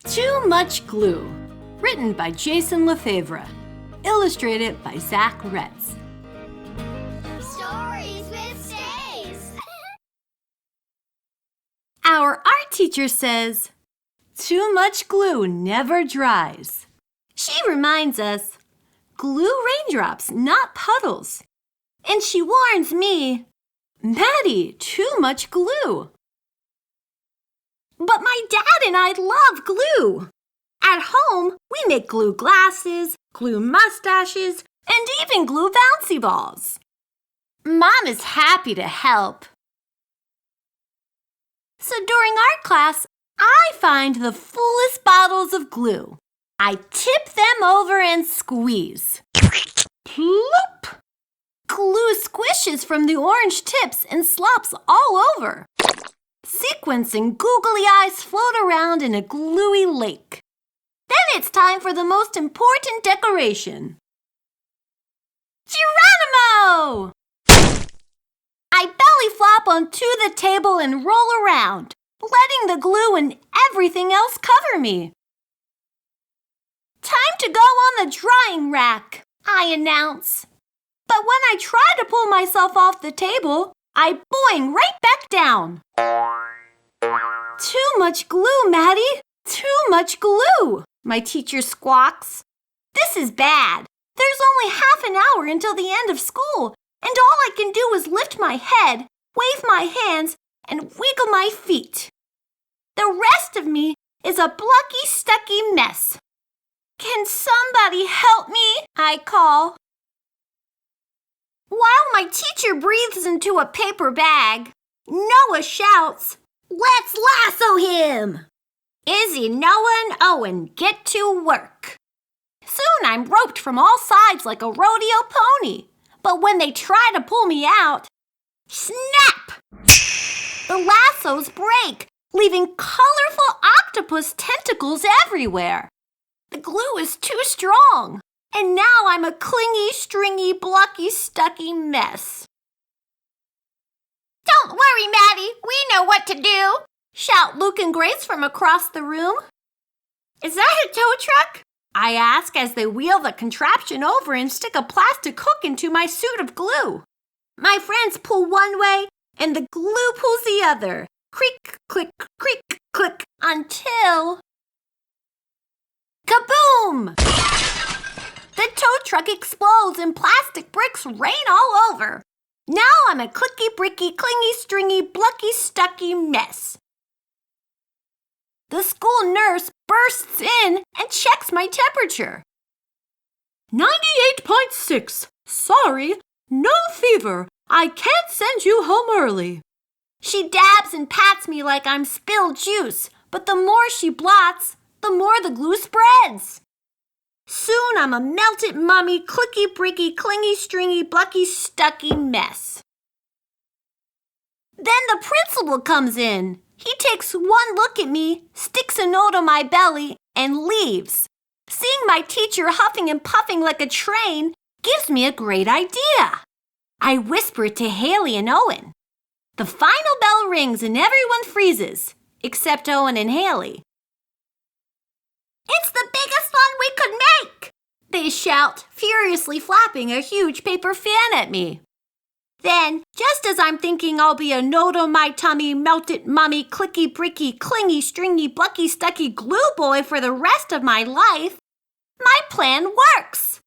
Too Much Glue, written by Lefebvre, illustrated by Zack, Retz. Stories with Stays. Our art teacher says, too much glue never dries. She reminds us, glue raindrops, not puddles. And she warns me, Maddie, too much glue. But my dad and I love glue. At home, we make glue glasses, glue mustaches, and even glue bouncy balls. Mom is happy to help. So during art class, I find the fullest bottles of glue. I tip them over and squeeze. Ploop! Glue squishes from the orange tips and slops all over. Sequins and googly eyes float around in a gluey lake. Then it's time for the most important decoration. Geronimo! I belly flop onto the table and roll around, letting the glue and everything else cover me. Time to go on the drying rack, I announce. But when I try to pull myself off the table, I boing right back down. Too much glue, Maddie. Too much glue, my teacher squawks. This is bad. There's only half an hour until the end of school, and all I can do is lift my head, wave my hands, and wiggle my feet. The rest of me is a plucky, stucky mess. Can somebody help me? I call. While my teacher breathes into a paper bag, Noah shouts, "Let's lasso him!" Izzy, Noah, and Owen get to work. Soon I'm roped from all sides like a rodeo pony. But when they try to pull me out, snap! The lassos break, leaving colorful octopus tentacles everywhere. The glue is too strong. And now I'm a clingy, stringy, blocky, stucky mess. Don't worry, Maddie. We know what to do, shout Luke and Grace from across the room. Is that a tow truck? I ask as they wheel the contraption over and stick a plastic hook into my suit of glue. My friends pull one way and the glue pulls the other. Creak, click, creak, click, until... Kaboom! The tow truck explodes and plastic bricks rain all over. Now I'm a clicky, bricky, clingy, stringy, plucky, stucky mess. The school nurse bursts in and checks my temperature. 98.6. Sorry, no fever. I can't send you home early. She dabs and pats me like I'm spilled juice, but the more she blots, the more the glue spreads. Soon I'm a melted mummy, clicky, bricky, clingy, stringy, plucky, stucky mess. Then the principal comes in. He takes one look at me, sticks a note on my belly, and leaves. Seeing my teacher huffing and puffing like a train gives me a great idea. I whisper it to Haley and Owen. The final bell rings and everyone freezes, except Owen and Haley. "It's the biggest one we could make!" they shout, furiously flapping a huge paper fan at me. Then, just as I'm thinking I'll be a note on my tummy, melted mummy, clicky, bricky, clingy, stringy, plucky, stucky glue boy for the rest of my life, my plan works.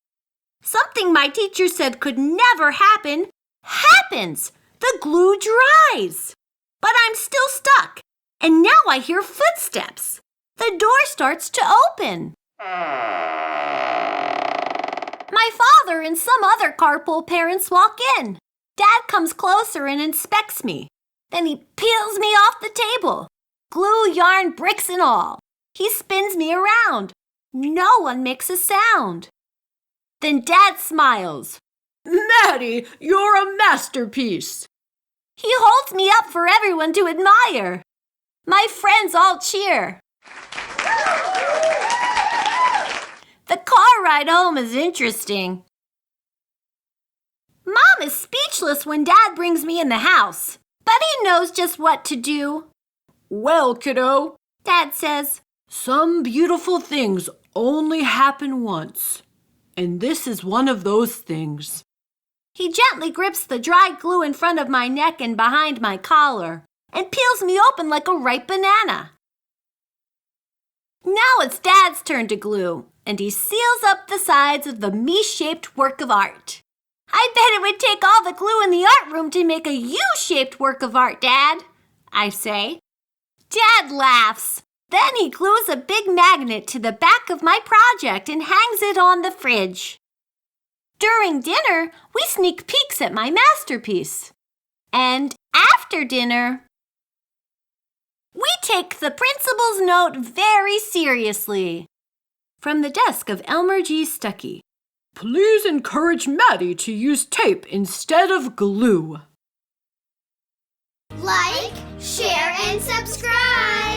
Something my teacher said could never happen, happens. The glue dries. But I'm still stuck, and now I hear footsteps. The door starts to open. My father and some other carpool parents walk in. Dad comes closer and inspects me. Then he peels me off the table. Glue, yarn, bricks, and all. He spins me around. No one makes a sound. Then Dad smiles. "Maddie, you're a masterpiece." He holds me up for everyone to admire. My friends all cheer. The car ride home is interesting. Mom is speechless when Dad brings me in the house, but he knows just what to do. "Well, kiddo," Dad says, Some beautiful things only happen once, and this is one of those things. He gently grips the dry glue in front of my neck and behind my collar and peels me open like a ripe banana. Now it's Dad's turn to glue, and he seals up the sides of the me-shaped work of art. I bet it would take all the glue in the art room to make a U-shaped work of art, Dad, I say. Dad laughs. Then he glues a big magnet to the back of my project and hangs it on the fridge. During dinner, we sneak peeks at my masterpiece. And after dinner, we take the principal's note very seriously. From the desk of Elmer G. Stuckey. Please encourage Maddie to use tape instead of glue. Like, share, and subscribe.